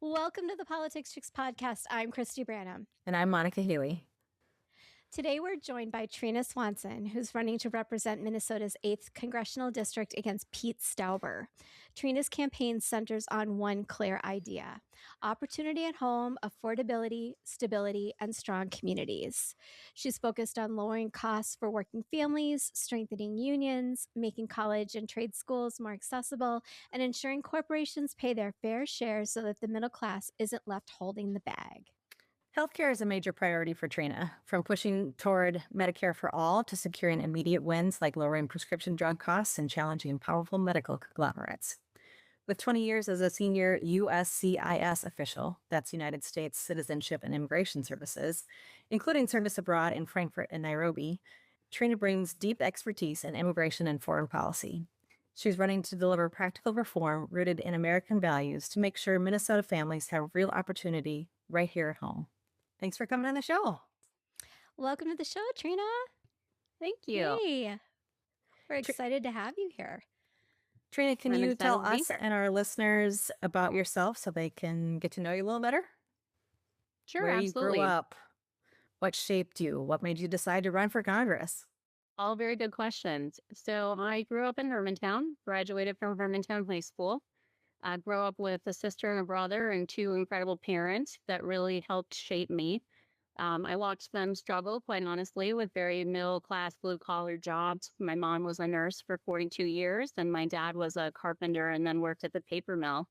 Welcome to the Politics Chicks podcast. I'm Christy Branham. And I'm Monica Healy. Today we're joined by Trina Swanson, who's running to represent Minnesota's 8th Congressional District against Pete Stauber. Trina's campaign centers on one clear idea: opportunity at home, affordability, stability, and strong communities. She's focused on lowering costs for working families, strengthening unions, making college and trade schools more accessible, and ensuring corporations pay their fair share so that the middle class isn't left holding the bag. Healthcare is a major priority for Trina, from pushing toward Medicare for all to securing immediate wins like lowering prescription drug costs and challenging powerful medical conglomerates. With 20 years as a senior USCIS official, that's United States Citizenship and Immigration Services, including service abroad in Frankfurt and Nairobi, Trina brings deep expertise in immigration and foreign policy. She's running to deliver practical reform rooted in American values to make sure Minnesota families have real opportunity right here at home. Thanks for coming on the show. Welcome to the show, Trina. Thank you. Hey, we're excited to have you here. Trina, can you tell us and our listeners about yourself so they can get to know you a little better? Sure, Where absolutely. you grew up, what shaped you, what made you decide to run for Congress? All very good questions. So I grew up in Hermantown, graduated from Hermantown High School. I grew up with a sister and a brother and two incredible parents that really helped shape me. I watched them struggle, quite honestly, with very middle-class, blue-collar jobs. My mom was a nurse for 42 years, and my dad was a carpenter and then worked at the paper mill.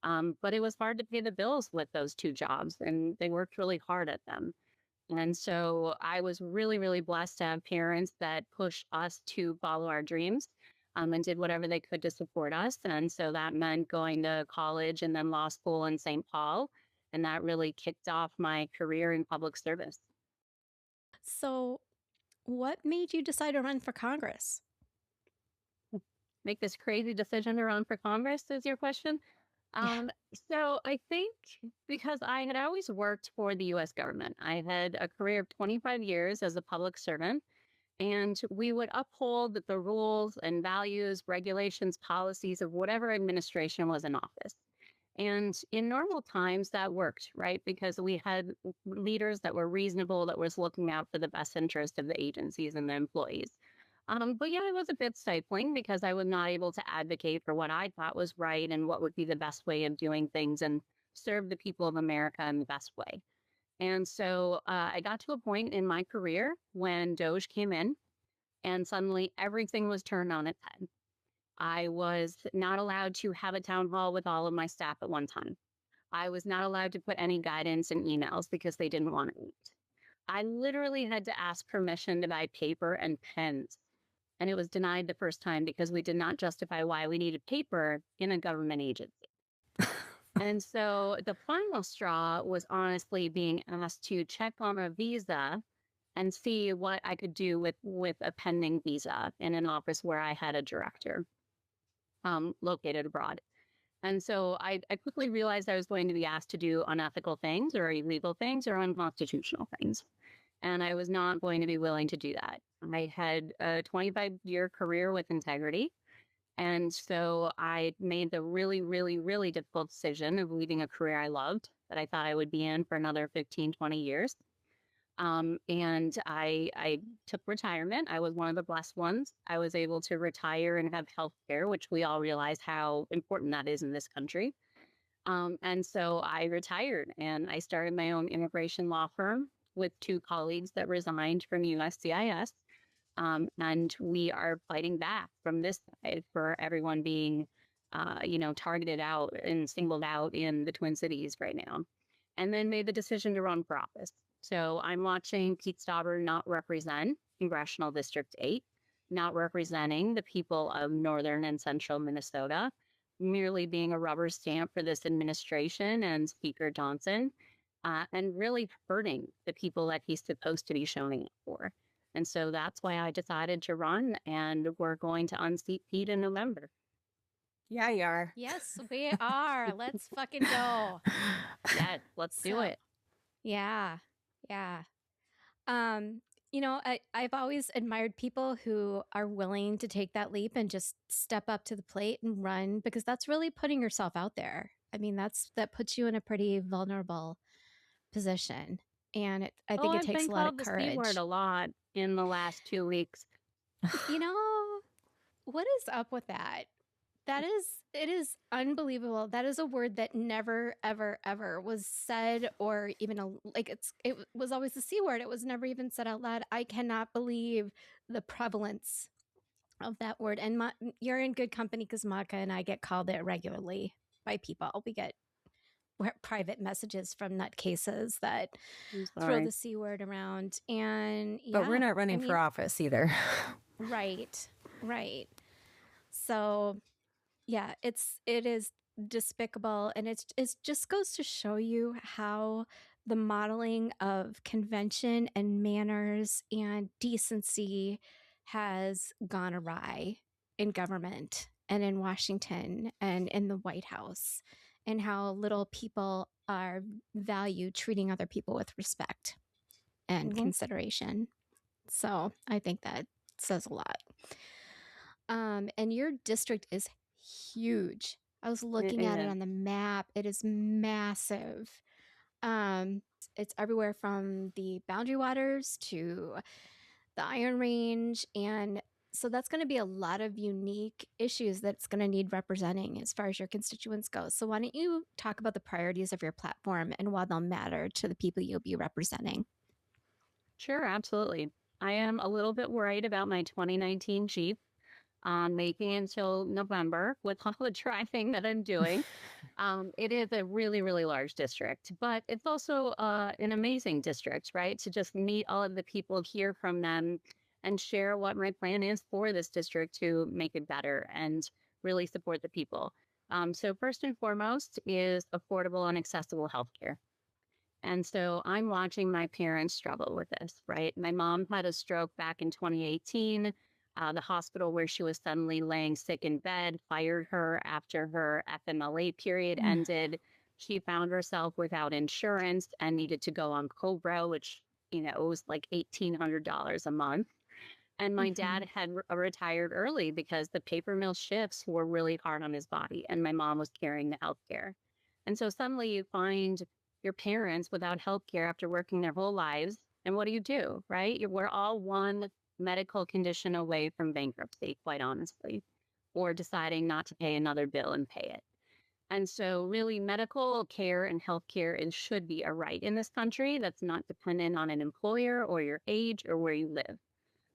But it was hard to pay the bills with those two jobs, and they worked really hard at them. And so I was really, really blessed to have parents that pushed us to follow our dreams. And did whatever they could to support us. And so that meant going to college and then law school in St. Paul. And that really kicked off my career in public service. So what made you decide to run for Congress? Make this crazy decision to run for Congress is your question? So I think because I had always worked for the U.S. government. I had a career of 25 years as a public servant. And we would uphold the rules and values, regulations, policies of whatever administration was in office. And in normal times, that worked, right? Because we had leaders that were reasonable, that was looking out for the best interest of the agencies and the employees. But yeah, it was a bit stifling because I was not able to advocate for what I thought was right and what would be the best way of doing things and serve the people of America in the best way. And so I got to a point in my career when DOJ came in and suddenly everything was turned on its head. I was not allowed to have a town hall with all of my staff at one time. I was not allowed to put any guidance in emails because they didn't want to meet. I literally had to ask permission to buy paper and pens. And it was denied the first time because we did not justify why we needed paper in a government agency. And so the final straw was honestly being asked to check on a visa and see what I could do with a pending visa in an office where I had a director located abroad. And so I quickly realized I was going to be asked to do unethical things or illegal things or unconstitutional things. And I was not going to be willing to do that. I had a 25-year career with integrity. And so I made the really, really, really difficult decision of leaving a career I loved that I thought I would be in for another 15, 20 years. And I took retirement. I was one of the blessed ones. I was able to retire and have health care, which we all realize how important that is in this country. And so I retired and I started my own immigration law firm with two colleagues that resigned from USCIS. And we are fighting back from this side for everyone being, targeted out and singled out in the Twin Cities right now. And then made the decision to run for office. So I'm watching Pete Stauber not represent Congressional District 8, not representing the people of northern and central Minnesota, merely being a rubber stamp for this administration and Speaker Johnson, and really hurting the people that he's supposed to be showing up for. And so that's why I decided to run, and we're going to unseat Pete in November. Yeah, you are. Yes, we are. Let's fucking go. Yes, let's do it. Yeah. I've always admired people who are willing to take that leap and just step up to the plate and run, because that's really putting yourself out there. I mean, that puts you in a pretty vulnerable position. And I Oh, think it I've takes been a lot of called the C word courage. a lot in the last 2 weeks. You know, what is up with that? It is unbelievable. That is a word that never, ever, ever was said, or even it was always the C word. It was never even said out loud. I cannot believe the prevalence of that word. And you're in good company because Maka and I get called it regularly by people. We get private messages from nutcases that I'm throw sorry. the C word around. And But we're yeah, not running for office either. right, right. So yeah, it is despicable, and it just goes to show you how the modeling of convention and manners and decency has gone awry in government and in Washington and in the White House, and how little people are valued treating other people with respect and consideration. So I think that says a lot. And your district is huge. I was looking at it on the map. It is massive. It's everywhere from the Boundary Waters to the Iron Range. And so that's going to be a lot of unique issues that's going to need representing as far as your constituents go. So why don't you talk about the priorities of your platform and why they'll matter to the people you'll be representing? Sure, absolutely. I am a little bit worried about my 2019 Jeep making until November with all the driving that I'm doing. It is a really, really large district, but it's also an amazing district, right? To just meet all of the people, hear from them, and share what my plan is for this district to make it better and really support the people. So first and foremost is affordable and accessible healthcare. And so I'm watching my parents struggle with this, right? My mom had a stroke back in 2018. The hospital where she was suddenly laying sick in bed fired her after her FMLA period ended. She found herself without insurance and needed to go on Cobra, which, it was like $1,800 a month. And my dad had retired early because the paper mill shifts were really hard on his body, and my mom was carrying the healthcare. And so suddenly you find your parents without healthcare after working their whole lives. And what do? Right? We're all one medical condition away from bankruptcy, quite honestly, or deciding not to pay another bill and pay it. And so really medical care and healthcare should be a right in this country that's not dependent on an employer or your age or where you live.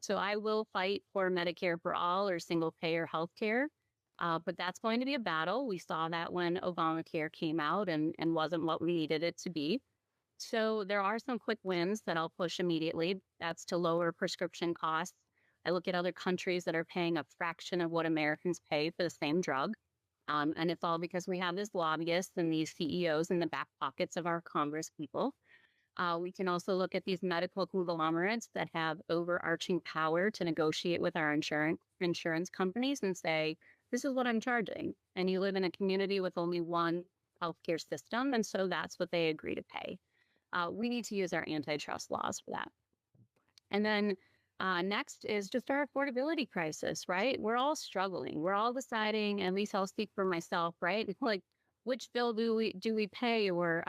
So I will fight for Medicare for all or single payer health care. But that's going to be a battle. We saw that when Obamacare came out and wasn't what we needed it to be. So there are some quick wins that I'll push immediately. That's to lower prescription costs. I look at other countries that are paying a fraction of what Americans pay for the same drug. And it's all because we have these lobbyists and these CEOs in the back pockets of our Congress people. We can also look at these medical conglomerates that have overarching power to negotiate with our insurance companies and say, this is what I'm charging. And you live in a community with only one healthcare system. And so that's what they agree to pay. We need to use our antitrust laws for that. And then next is just our affordability crisis, right? We're all struggling. We're all deciding, at least I'll speak for myself, right? Like, which bill do we pay, or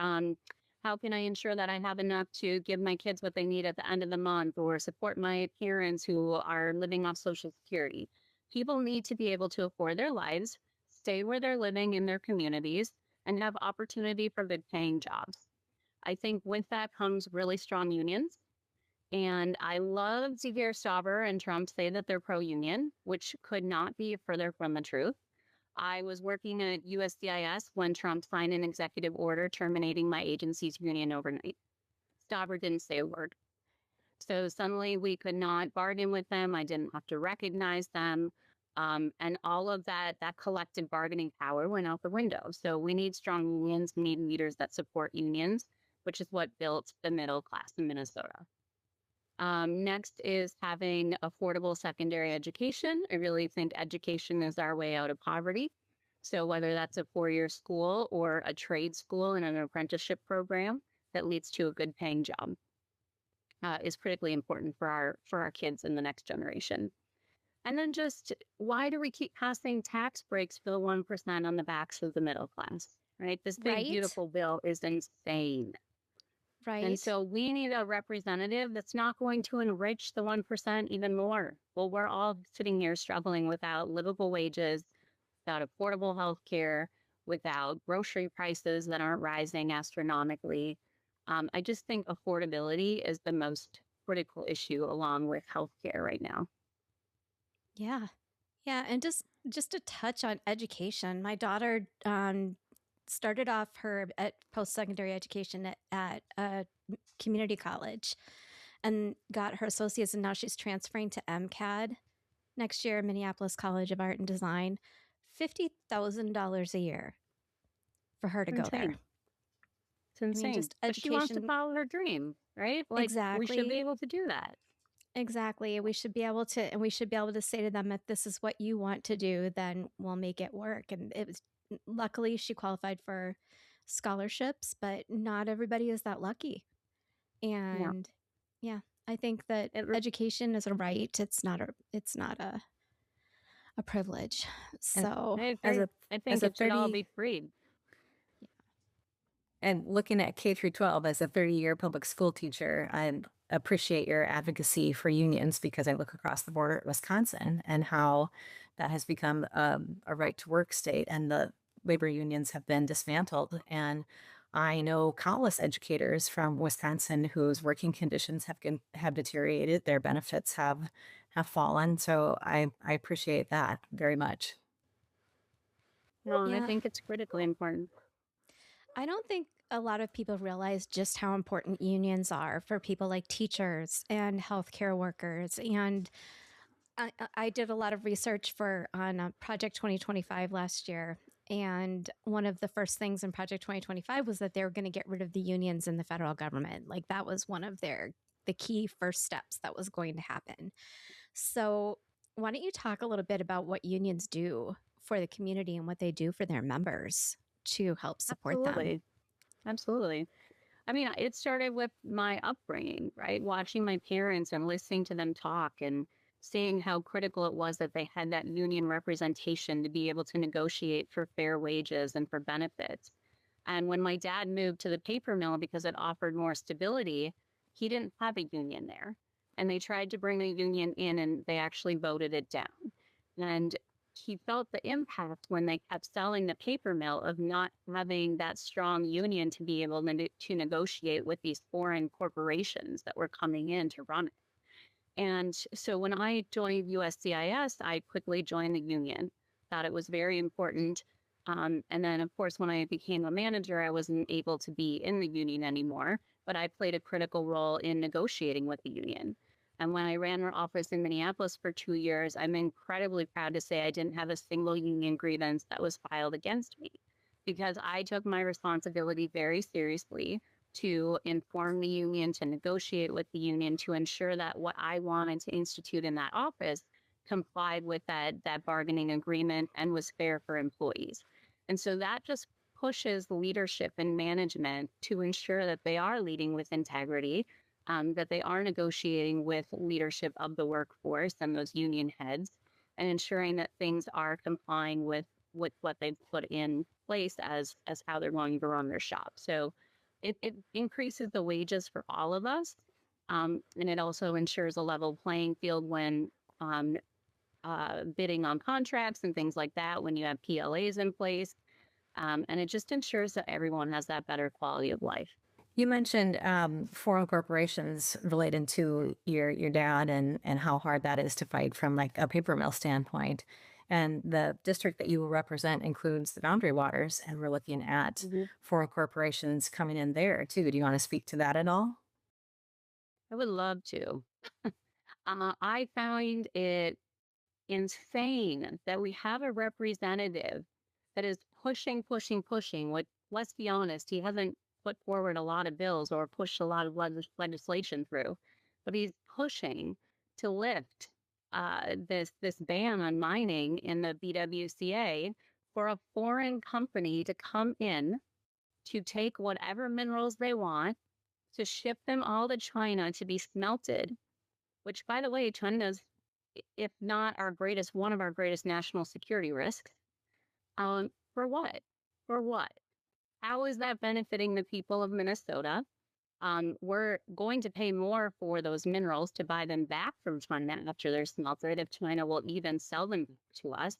how can I ensure that I have enough to give my kids what they need at the end of the month, or support my parents who are living off Social Security? People need to be able to afford their lives, stay where they're living in their communities, and have opportunity for good paying jobs. I think with that comes really strong unions. And I love to hear Stauber and Trump say that they're pro-union, which could not be further from the truth. I was working at USCIS when Trump signed an executive order terminating my agency's union overnight. Stauber didn't say a word. So suddenly we could not bargain with them. I didn't have to recognize them. And all of that collective bargaining power went out the window. So we need strong unions. We need leaders that support unions, which is what built the middle class in Minnesota. Next is having affordable secondary education. I really think education is our way out of poverty. So whether that's a 4-year school or a trade school and an apprenticeship program that leads to a good paying job is critically important for our kids in the next generation. And then just why do we keep passing tax breaks for the 1% on the backs of the middle class, right? This big, Right? beautiful bill is insane. And Right? so we need a representative that's not going to enrich the 1% even more. Well, we're all sitting here struggling without livable wages, without affordable health care, without grocery prices that aren't rising astronomically. I just think affordability is the most critical issue along with healthcare right now. Yeah. Yeah, and just a touch on education. My daughter started off her post-secondary education at a community college and got her associates, and now she's transferring to MCAD next year, Minneapolis College of Art and Design. $50,000 a year for her to go there. Insane. It's I mean, insane. just But she wants to education. follow her dream, right? Like we should be Exactly. able to do that. Exactly. We should be able to, and we should be able to say to them, if this is what you want to do, then we'll make it work. And it was, luckily, she qualified for scholarships, but not everybody is that lucky. Yeah. And yeah, I think that It, education is a right. It's not a privilege. And So I as agree. a I as think a it should all 30 be free. and looking at K through 12 as a 30-year public school teacher, I appreciate your advocacy for unions because I look across the border at Wisconsin and how that has become a right to work state, and the labor unions have been dismantled. And I know countless educators from Wisconsin whose working conditions have deteriorated, their benefits have fallen. So I appreciate that very much. No, and I yeah, think it's critically important. I don't think a lot of people realize just how important unions are for people like teachers and healthcare workers. And I did a lot of research for on Project 2025 last year. And one of the first things in Project 2025 was that they were going to get rid of the unions in the federal government. Like that was one of the key first steps that was going to happen. So why don't you talk a little bit about what unions do for the community and what they do for their members to help support them? Absolutely. Absolutely. I mean, it started with my upbringing, right? Watching my parents and listening to them talk and seeing how critical it was that they had that union representation to be able to negotiate for fair wages and for benefits. And when my dad moved to the paper mill because it offered more stability, he didn't have a union there. And they tried to bring the union in and they actually voted it down. And he felt the impact when they kept selling the paper mill of not having that strong union to be able to negotiate with these foreign corporations that were coming in to run it. And so when I joined USCIS, I quickly joined the union, thought it was very important. And then, of course, when I became a manager, I wasn't able to be in the union anymore, but I played a critical role in negotiating with the union. And when I ran our office in Minneapolis for 2 years, I'm incredibly proud to say I didn't have a single union grievance that was filed against me because I took my responsibility very seriously to inform the union, to negotiate with the union, to ensure that what I wanted to institute in that office complied with that bargaining agreement and was fair for employees. And so that just pushes leadership and management to ensure that they are leading with integrity, that they are negotiating with leadership of the workforce and those union heads, and ensuring that things are complying with what they've put in place as how they're going to run their shop. So it increases the wages for all of us. And it also ensures a level playing field when um, bidding on contracts and things like that, when you have PLAs in place. And it just ensures that everyone has that better quality of life. You mentioned foreign corporations related to your dad and how hard that is to fight from like a paper mill standpoint. And the district that you will represent includes the Boundary Waters, and we're looking at Mhm. foreign corporations coming in there too. Do you want to speak to that at all? I would love to. I found it insane that we have a representative that is pushing, pushing, pushing. What, let's be honest, he hasn't put forward a lot of bills or pushed a lot of legislation through, but he's pushing to lift this ban on mining in the BWCA for a foreign company to come in to take whatever minerals they want, to ship them all to China to be smelted, which, by the way, China's, if not our greatest, one of our greatest national security risks. For what? For what? how is that benefiting the people of Minnesota? We're going to pay more for those minerals to buy them back from China after they're smelted, if China will even sell them to us.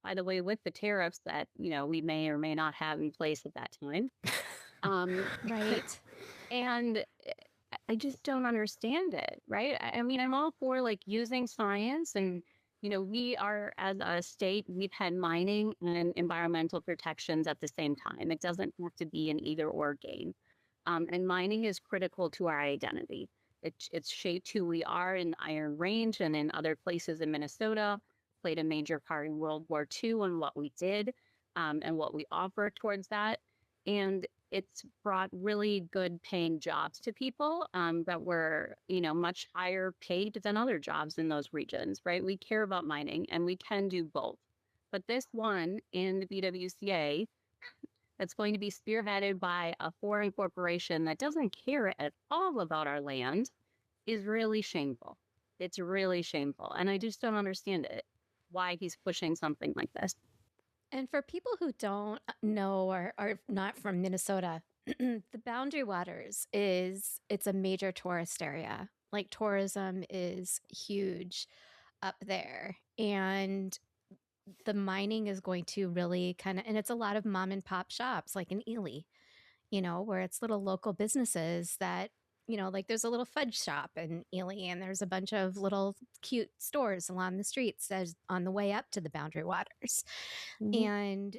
By the way, with the tariffs that, we may or may not have in place at that time. Right. And I just don't understand it, right? I mean, I'm all for like using science and, we are as a state, we've had mining and environmental protections at the same time. It doesn't have to be an either or game. And mining is critical to our identity. It's shaped who we are in Iron Range and in other places in Minnesota, played a major part in World War II and what we did and what we offer towards that. And it's brought really good paying jobs to people that were, much higher paid than other jobs in those regions, right? We care about mining and we can do both. But this one in the BWCA that's going to be spearheaded by a foreign corporation that doesn't care at all about our land is really shameful. It's really shameful. And I just don't understand it, why he's pushing something like this. And for people who don't know or are not from Minnesota, the Boundary Waters it's a major tourist area. Like tourism is huge up there. And the mining is going to really and it's a lot of mom and pop shops like in Ely, where it's little local businesses that, like there's a little fudge shop in Ely and there's a bunch of little cute stores along the streets as on the way up to the Boundary Waters. And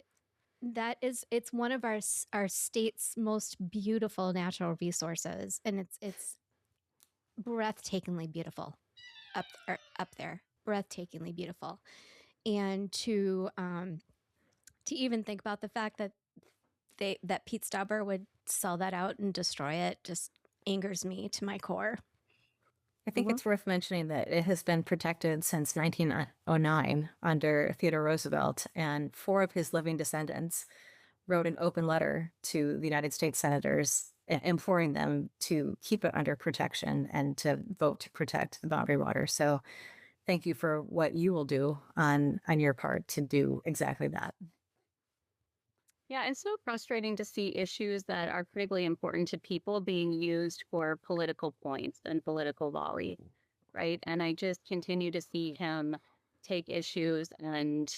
it's one of our state's most beautiful natural resources, and it's breathtakingly beautiful up there, breathtakingly beautiful. And to even think about the fact that that Pete Stauber would sell that out and destroy it just angers me to my core. I think it's worth mentioning that it has been protected since 1909 under Theodore Roosevelt, and 4 of his living descendants wrote an open letter to the United States senators imploring them to keep it under protection and to vote to protect the Boundary Water. So thank you for what you will do on your part to do exactly that. Yeah, it's so frustrating to see issues that are critically important to people being used for political points and political volley, right? And I just continue to see him take issues and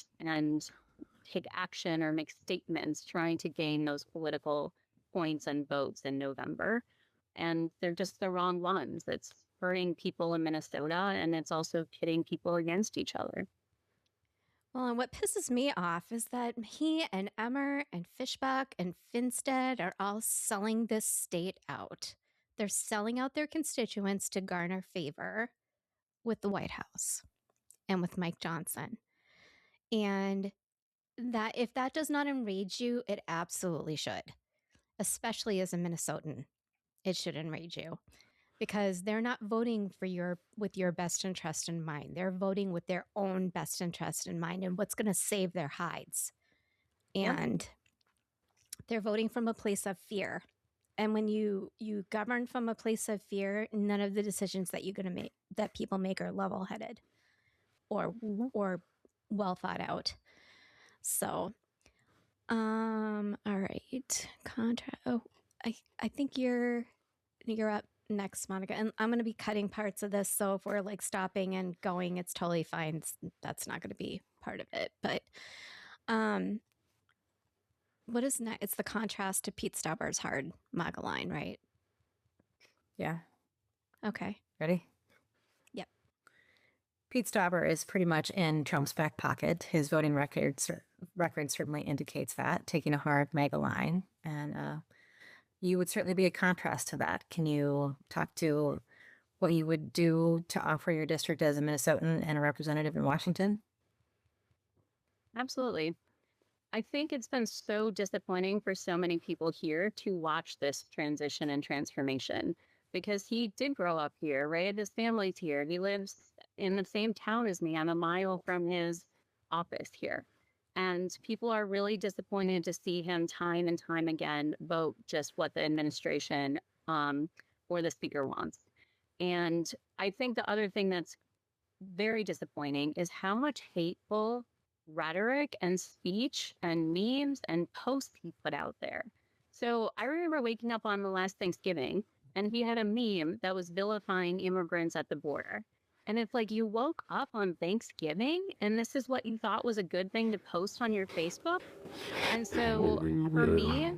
take action or make statements trying to gain those political points and votes in November. And they're just the wrong ones. It's hurting people in Minnesota and it's also pitting people against each other. Well, and what pisses me off is that he and Emmer and Fishbach and Finstead are all selling this state out. They're selling out their constituents to garner favor with the White House and with Mike Johnson. And that if that does not enrage you, it absolutely should, especially as a Minnesotan. It should enrage you because they're not voting for with your best interest in mind. They're voting with their own best interest in mind and what's going to save their hides. And they're voting from a place of fear. And when you govern from a place of fear, none of the decisions that that people make are level-headed or well thought out. So, all right, I think you're up next, Monica, and I'm going to be cutting parts of this. So if we're like stopping and going, it's totally fine. That's not going to be part of it. But, what is next? It's the contrast to Pete Stauber's hard MAGA line, right? Yeah. Okay. Ready? Yep. Pete Stauber is pretty much in Trump's back pocket. His voting record certainly indicates that, taking a hard MAGA line. And you would certainly be a contrast to that. Can you talk to what you would do to offer your district as a Minnesotan and a representative in Washington? Absolutely. I think it's been so disappointing for so many people here to watch this transition and transformation because he did grow up here, right? His family's here. He lives in the same town as me. I'm a mile from his office here. And people are really disappointed to see him time and time again vote just what the administration or the speaker wants. And I think the other thing that's very disappointing is how much hateful rhetoric and speech and memes and posts he put out there. So I remember waking up on the last Thanksgiving and he had a meme that was vilifying immigrants at the border. And it's like you woke up on Thanksgiving and this is what you thought was a good thing to post on your Facebook. And so for me,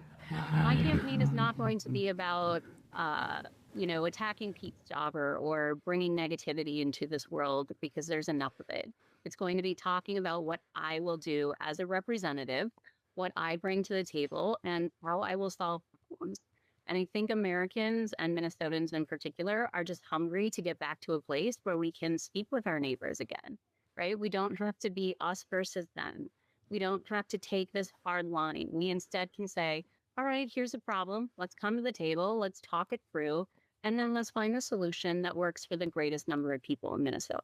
my campaign is not going to be about, uh, attacking Pete Stauber or bringing negativity into this world because there's enough of it. It's going to be talking about what I will do as a representative, what I bring to the table, and how I will solve problems. And I think Americans and Minnesotans in particular are just hungry to get back to a place where we can speak with our neighbors again, right? We don't have to be us versus them. We don't have to take this hard line. We instead can say, all right, here's a problem. Let's come to the table. Let's talk it through. And then let's find a solution that works for the greatest number of people in Minnesota.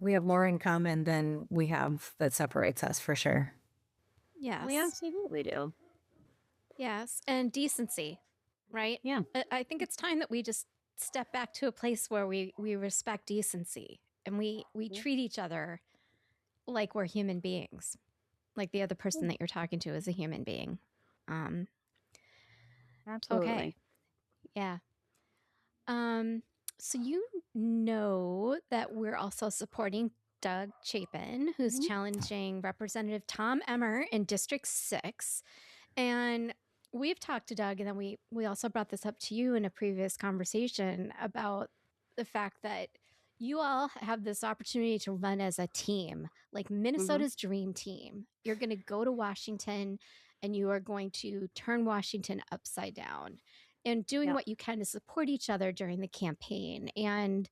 We have more in common than we have that separates us, for sure. Yes. We absolutely do. Yes. And decency, right? Yeah. I think it's time that we just step back to a place where we respect decency and we treat each other like we're human beings, like the other person that you're talking to is a human being. Absolutely. Okay. Yeah. So you know that we're also supporting Doug Chapin, who's challenging Representative Tom Emmer in District 6. And we've talked to Doug, and then we also brought this up to you in a previous conversation about the fact that you all have this opportunity to run as a team, like Minnesota's dream team. You're going to go to Washington and you are going to turn Washington upside down and doing what you can to support each other during the campaign. And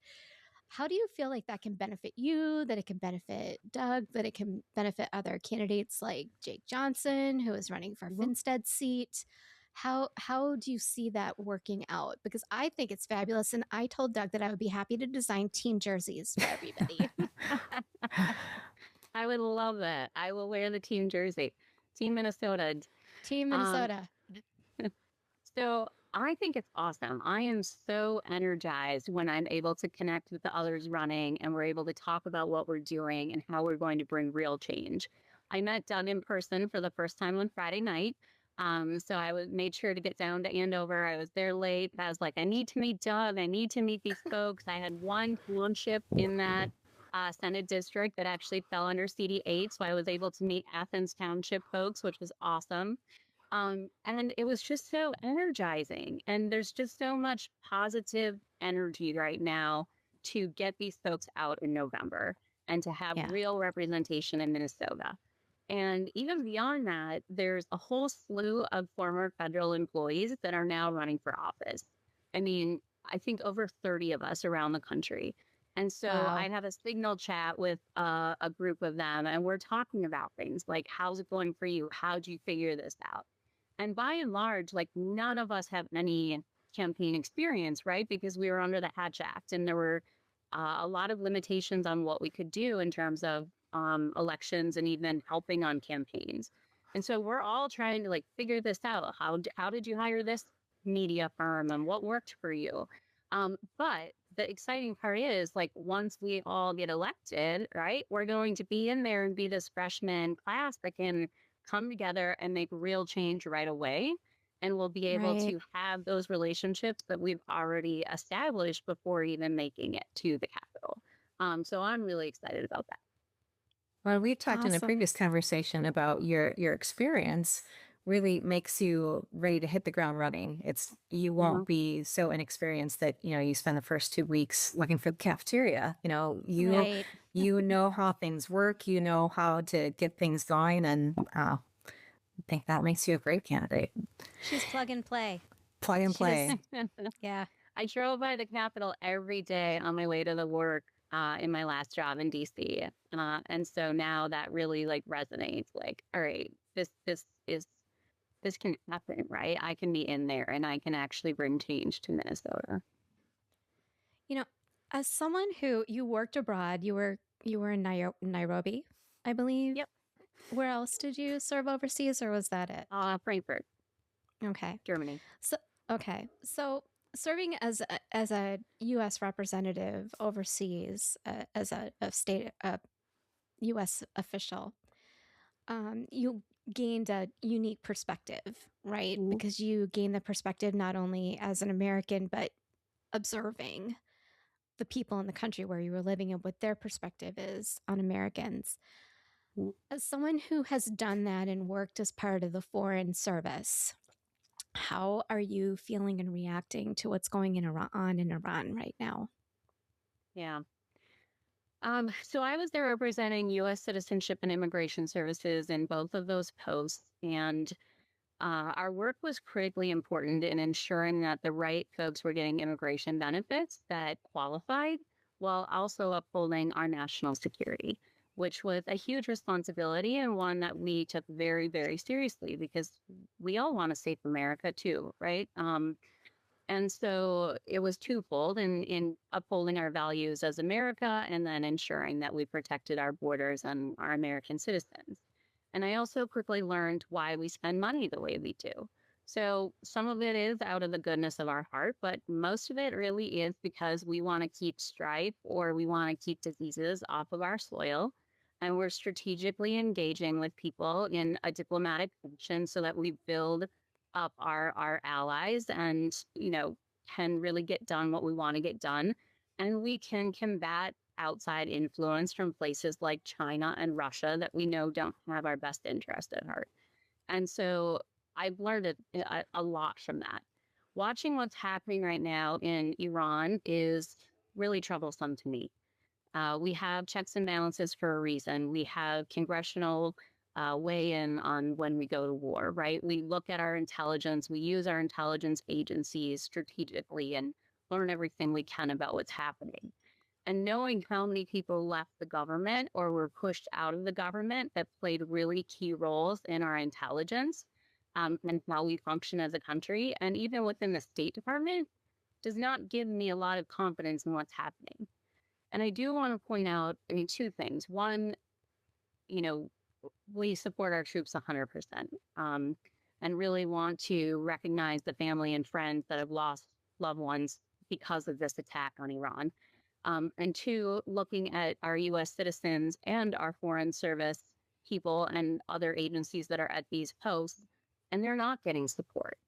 how do you feel like that can benefit you, that it can benefit Doug, that it can benefit other candidates like Jake Johnson, who is running for Finstead's seat? How do you see that working out? Because I think it's fabulous. And I told Doug that I would be happy to design team jerseys for everybody. I would love that. I will wear the team jersey. Team Minnesota. Team Minnesota. So I think it's awesome. I am so energized when I'm able to connect with the others running and we're able to talk about what we're doing and how we're going to bring real change. I met Doug in person for the first time on Friday night. So I made sure to get down to Andover. I was there late. I was like, I need to meet Doug. I need to meet these folks. I had one township in that Senate district that actually fell under CD8. So I was able to meet Athens Township folks, which was awesome. And it was just so energizing. And there's just so much positive energy right now to get these folks out in November and to have real representation in Minnesota. And even beyond that, there's a whole slew of former federal employees that are now running for office. I mean, I think over 30 of us around the country. And so I have a signal chat with a group of them, and we're talking about things like, how's it going for you? How'd you figure this out? And by and large, like none of us have any campaign experience, right? Because we were under the Hatch Act and there were a lot of limitations on what we could do in terms of elections and even helping on campaigns. And so we're all trying to like figure this out. How did you hire this media firm and what worked for you? But the exciting part is like once we all get elected, right, we're going to be in there and be this freshman class that can come together and make real change right away. And we'll be able to have those relationships that we've already established before even making it to the Capitol. So I'm really excited about that. Well, we talked in a previous conversation about your experience really makes you ready to hit the ground running. You won't be so inexperienced that, you spend the first 2 weeks looking for the cafeteria. You know how things work, you know how to get things going. And I think that makes you a great candidate. She's plug and play. Plug and play. Yeah. I drove by the Capitol every day on my way to the work in my last job in DC. And so now that really like resonates like, all right, this can happen, right? I can be in there and I can actually bring change to Minnesota. As someone who you worked abroad, you were in Nairobi, I believe. Yep. Where else did you serve overseas, or was that it? Frankfurt. Okay. Germany. So serving as a U.S. representative overseas, as a state U.S. official, gained a unique perspective, right? Mhm. Because you gain the perspective not only as an American, but observing the people in the country where you were living and what their perspective is on Americans. Mhm. As someone who has done that and worked as part of the Foreign Service, how are you feeling and reacting to what's going on in Iran right now? Yeah. So I was there representing U.S. Citizenship and Immigration Services in both of those posts, and our work was critically important in ensuring that the right folks were getting immigration benefits that qualified, while also upholding our national security, which was a huge responsibility and one that we took very, very seriously because we all want a safe America too, right? And so it was twofold in upholding our values as America and then ensuring that we protected our borders and our American citizens. And I also quickly learned why we spend money the way we do. So some of it is out of the goodness of our heart, but most of it really is because we want to keep strife or we want to keep diseases off of our soil. And we're strategically engaging with people in a diplomatic fashion so that we build up our allies and can really get done what we want to get done, and we can combat outside influence from places like China and Russia that we know don't have our best interest at heart. And so I've learned a lot from that. Watching what's happening right now in Iran is really troublesome to me. We have checks and balances for a reason. We have congressional weigh in on when we go to war, right? We look at our intelligence, we use our intelligence agencies strategically and learn everything we can about what's happening. And knowing how many people left the government or were pushed out of the government that played really key roles in our intelligence and how we function as a country, and even within the State Department, does not give me a lot of confidence in what's happening. And I do want to point out, I mean, two things. One, you know, we support our troops 100%, and really want to recognize the family and friends that have lost loved ones because of this attack on Iran. And two, looking at our U.S. citizens and our foreign service people and other agencies that are at these posts, and they're not getting support.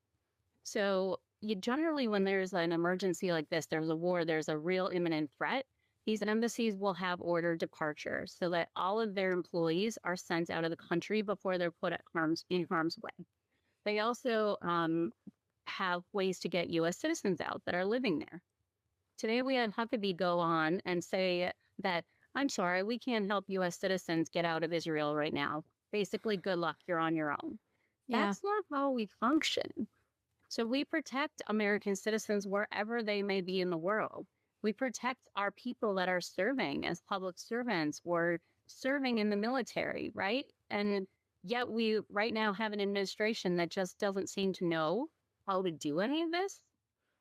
So you generally, when there's an emergency like this, there's a war, there's a real imminent threat. These embassies will have ordered departure so that all of their employees are sent out of the country before they're put in harm's way. They also have ways to get U.S. citizens out that are living there. Today, we had Huckabee go on and say that, I'm sorry, we can't help U.S. citizens get out of Israel right now. Basically, good luck, you're on your own. Yeah. That's not how we function. So we protect American citizens wherever they may be in the world. We protect our people that are serving as public servants or serving in the military, right? And yet we right now have an administration that just doesn't seem to know how to do any of this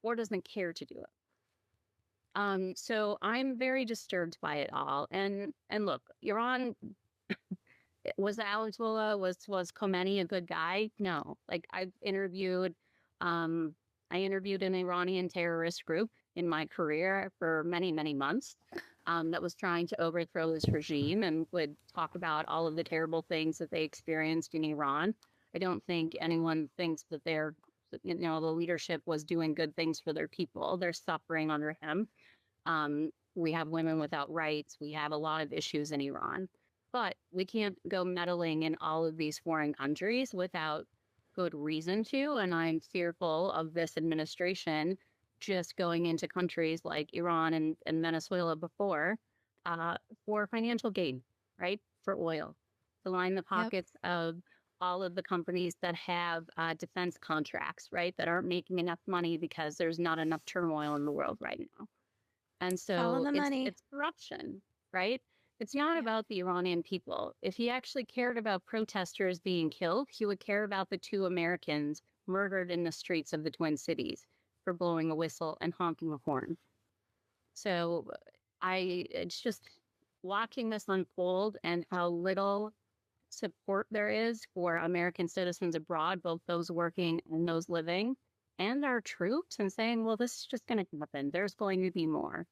or doesn't care to do it. So I'm very disturbed by it all. And look, Iran, was Alatola, was Khomeini a good guy? No. Like um, I interviewed an Iranian terrorist group in my career for many, many months that was trying to overthrow this regime and would talk about all of the terrible things that they experienced in Iran. I don't think anyone thinks that the leadership was doing good things for their people. They're suffering under him. We have women without rights. We have a lot of issues in Iran. But we can't go meddling in all of these foreign countries without good reason to. And I'm fearful of this administration just going into countries like Iran and Venezuela before for financial gain, right? For oil, to line the Yep. pockets of all of the companies that have defense contracts, right? That aren't making enough money because there's not enough turmoil in the world right now. And Follow so the money. it's corruption, right? It's not Yeah. about the Iranian people. If he actually cared about protesters being killed, he would care about the two Americans murdered in the streets of the Twin Cities for blowing a whistle and honking a horn. So it's just watching this unfold and how little support there is for American citizens abroad, both those working and those living, and our troops, and saying, well, this is just going to happen. There's going to be more.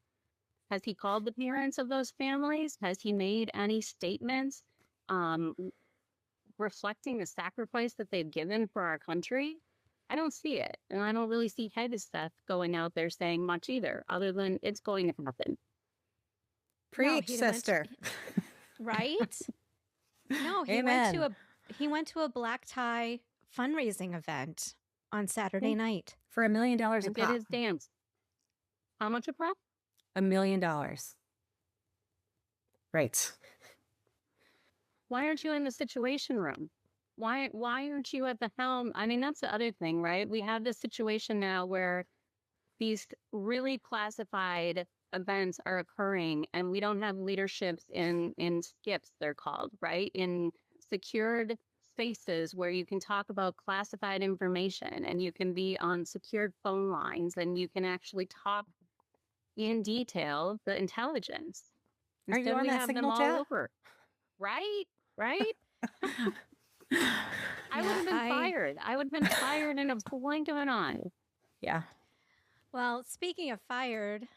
Has he called the parents of those families? Has he made any statements? reflecting the sacrifice that they've given for our country, I don't see it. And I don't really see Hegseth going out there saying much either, other than it's going to happen. Preach, he sister. Right? No, Amen. he went to a black tie fundraising event on Saturday night. For $1 million a And pop. did his dance. How much a pop? $1 million. Right. Why aren't you in the situation room? Why aren't you at the helm? I mean, that's the other thing, right? We have this situation now where these really classified events are occurring and we don't have leaderships in skips, they're called, right? In secured spaces where you can talk about classified information and you can be on secured phone lines and you can actually talk in detail the intelligence. Are you Instead, on we that have them signal all chat? over. Right? I would have been fired. I would have been fired in a blink of an eye. Yeah. Well, speaking of fired,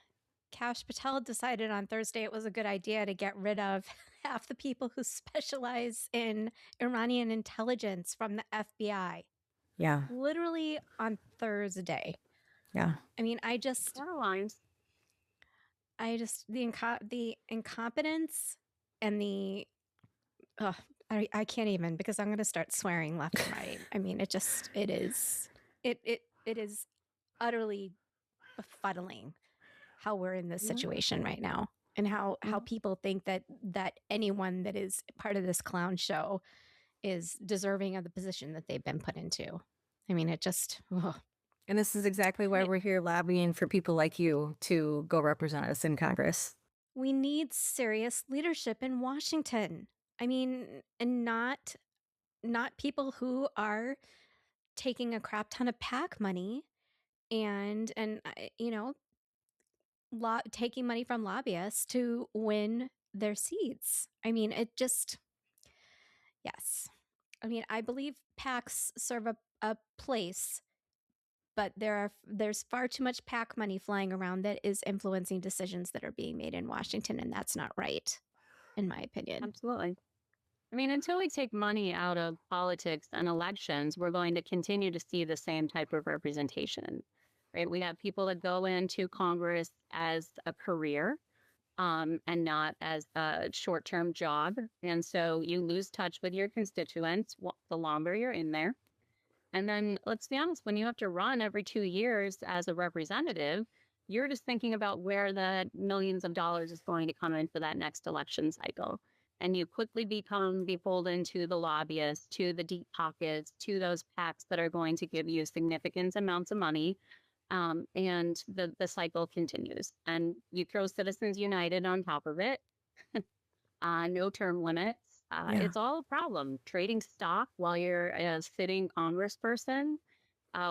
Kash Patel decided on Thursday it was a good idea to get rid of half the people who specialize in Iranian intelligence from the FBI. Yeah. Literally on Thursday. Yeah. I mean, Caroline's. the incompetence and the, I can't even, because I'm going to start swearing left and right. I mean, it is utterly befuddling how we're in this situation right now, and how people think that anyone that is part of this clown show is deserving of the position that they've been put into. I mean, it just, ugh. And this is exactly why we're here lobbying for people like you to go represent us in Congress. We need serious leadership in Washington. I mean, and not people who are taking a crap ton of PAC money and taking money from lobbyists to win their seats. I mean, it just, yes. I mean, I believe PACs serve a place, but there's far too much PAC money flying around that is influencing decisions that are being made in Washington, and that's not right, in my opinion. Absolutely. I mean, until we take money out of politics and elections, we're going to continue to see the same type of representation, right? We have people that go into Congress as a career and not as a short-term job. And so you lose touch with your constituents the longer you're in there. And then let's be honest, when you have to run every 2 years as a representative, you're just thinking about where the millions of dollars is going to come in for that next election cycle. And you quickly become beholden to the lobbyists, to the deep pockets, to those PACs that are going to give you significant amounts of money. And the cycle continues. And you throw Citizens United on top of it, no term limits. It's all a problem. Trading stock while you're a sitting congressperson.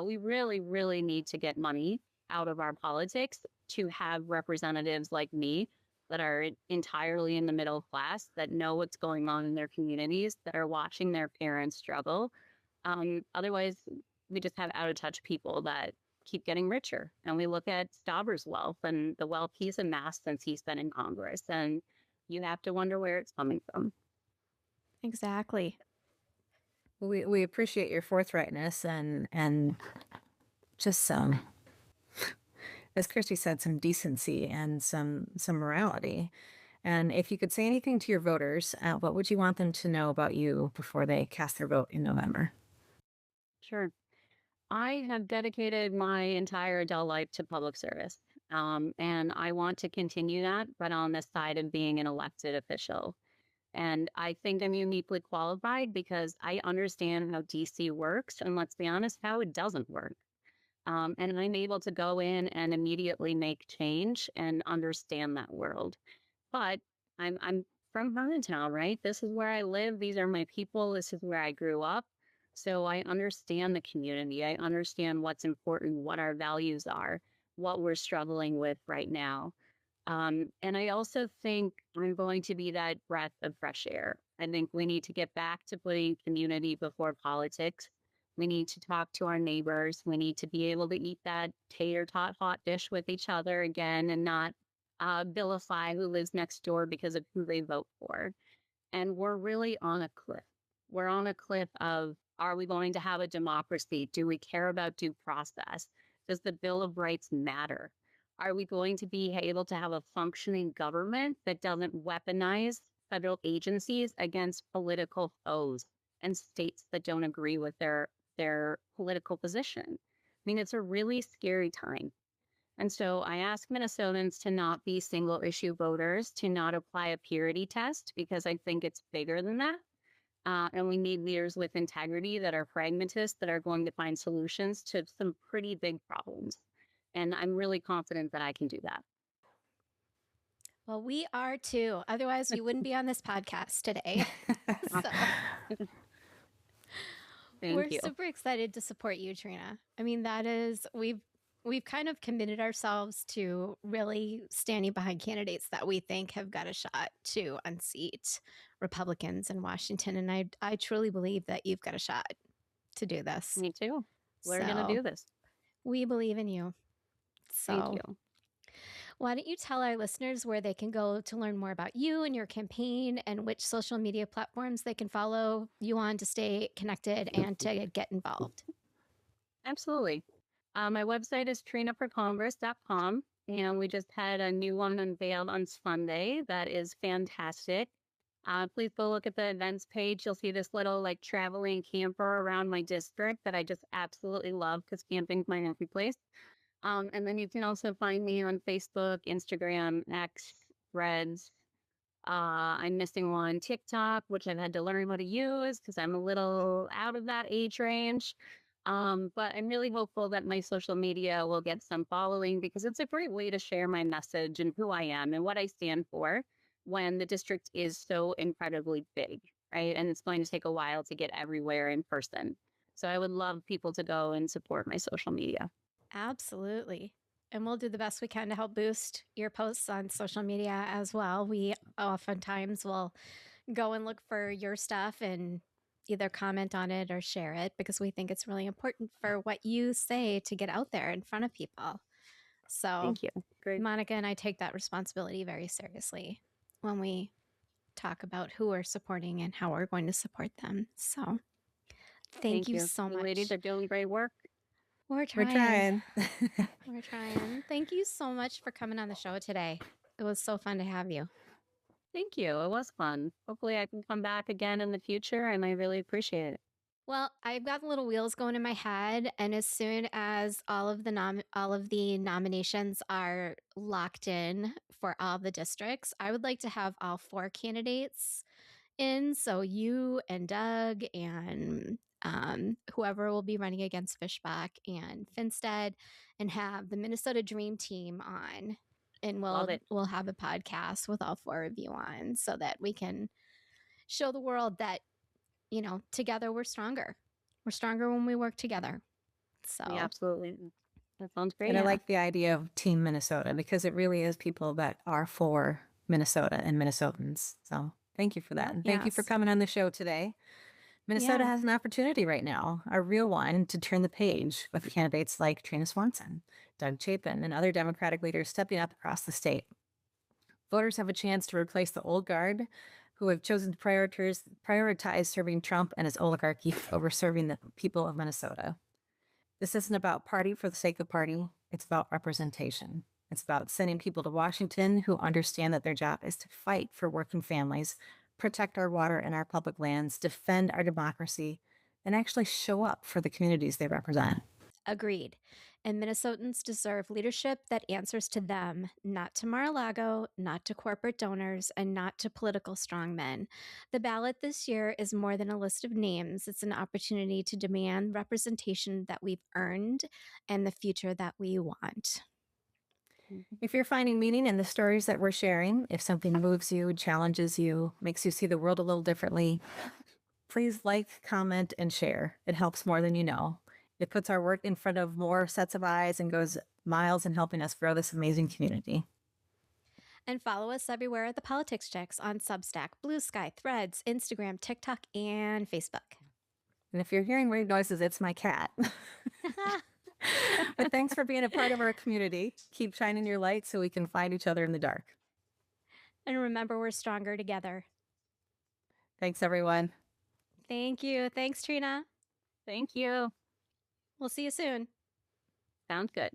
We really, really need to get money out of our politics to have representatives like me that are entirely in the middle class, that know what's going on in their communities, that are watching their parents struggle. Otherwise, we just have out of touch people that keep getting richer. And we look at Stauber's wealth and the wealth he's amassed since he's been in Congress. And you have to wonder where it's coming from. Exactly. Well, we appreciate your forthrightness and just some, as Christy said, some decency and some morality. And if you could say anything to your voters, what would you want them to know about you before they cast their vote in November? Sure. I have dedicated my entire adult life to public service. And I want to continue that, but on the side of being an elected official. And I think I'm uniquely qualified because I understand how DC works. And let's be honest, how it doesn't work. And I'm able to go in and immediately make change and understand that world. But I'm from Hermantown, right? This is where I live. These are my people. This is where I grew up. So I understand the community. I understand what's important, what our values are, what we're struggling with right now. And I also think I'm going to be that breath of fresh air. I think we need to get back to putting community before politics. We need to talk to our neighbors. We need to be able to eat that tater tot hot dish with each other again and not vilify who lives next door because of who they vote for. And we're really on a cliff. We're on a cliff of, are we going to have a democracy? Do we care about due process? Does the Bill of Rights matter? Are we going to be able to have a functioning government that doesn't weaponize federal agencies against political foes and states that don't agree with their political position? I mean, it's a really scary time. And so I ask Minnesotans to not be single issue voters, to not apply a purity test, because I think it's bigger than that. And we need leaders with integrity that are pragmatists, that are going to find solutions to some pretty big problems. And I'm really confident that I can do that. Well, we are too. Otherwise, we wouldn't be on this podcast today. So we're super excited to support you, Trina. I mean, that is, we've kind of committed ourselves to really standing behind candidates that we think have got a shot to unseat Republicans in Washington. And I truly believe that you've got a shot to do this. Me too. We're going to do this. We believe in you. So thank you. Why don't you tell our listeners where they can go to learn more about you and your campaign, and which social media platforms they can follow you on to stay connected and to get involved? Absolutely. My website is trinaforcongress.com, and we just had a new one unveiled on Sunday that is fantastic. Please go look at the events page. You'll see this little like traveling camper around my district that I just absolutely love, because camping's my happy place. And then you can also find me on Facebook, Instagram, X, Threads. I'm missing one, TikTok, which I've had to learn how to use because I'm a little out of that age range. But I'm really hopeful that my social media will get some following, because it's a great way to share my message and who I am and what I stand for when the district is so incredibly big, right? And it's going to take a while to get everywhere in person. So I would love people to go and support my social media. Absolutely. And we'll do the best we can to help boost your posts on social media as well. We oftentimes will go and look for your stuff and either comment on it or share it, because we think it's really important for what you say to get out there in front of people. So thank you. Great. Monica and I take that responsibility very seriously when we talk about who we're supporting and how we're going to support them. So thank you so much. Ladies are doing great work. We're trying. We're trying. Thank you so much for coming on the show today. It was so fun to have you. Thank you. It was fun. Hopefully I can come back again in the future, and I really appreciate it. Well, I've got little wheels going in my head, and as soon as all of the nominations are locked in for all the districts, I would like to have all 4 candidates in. So you and Doug and whoever will be running against Fishbach and Finstead, and have the Minnesota Dream Team on, and we'll have a podcast with all 4 of you on, so that we can show the world that, you know, together we're stronger. We're stronger when we work together. So yeah, absolutely. That sounds great. And I like the idea of Team Minnesota, because it really is people that are for Minnesota and Minnesotans. So thank you for that. And thank you for coming on the show today. Minnesota has an opportunity right now, a real one, to turn the page with candidates like Trina Swanson, Doug Chapin, and other Democratic leaders stepping up across the state. Voters have a chance to replace the old guard who have chosen to prioritize serving Trump and his oligarchy over serving the people of Minnesota. This isn't about party for the sake of party. It's about representation. It's about sending people to Washington who understand that their job is to fight for working families, protect our water and our public lands, defend our democracy, and actually show up for the communities they represent. Agreed. And Minnesotans deserve leadership that answers to them, not to Mar-a-Lago, not to corporate donors, and not to political strongmen. The ballot this year is more than a list of names. It's an opportunity to demand representation that we've earned and the future that we want. If you're finding meaning in the stories that we're sharing, if something moves you, challenges you, makes you see the world a little differently, please like, comment, and share. It helps more than you know. It puts our work in front of more sets of eyes and goes miles in helping us grow this amazing community. And follow us everywhere at the Politics Checks on Substack, Blue Sky, Threads, Instagram, TikTok, and Facebook. And if you're hearing weird noises, it's my cat. But thanks for being a part of our community. Keep shining your light so we can find each other in the dark. And remember, we're stronger together. Thanks, everyone. Thank you. Thanks, Trina. Thank you. We'll see you soon. Sounds good.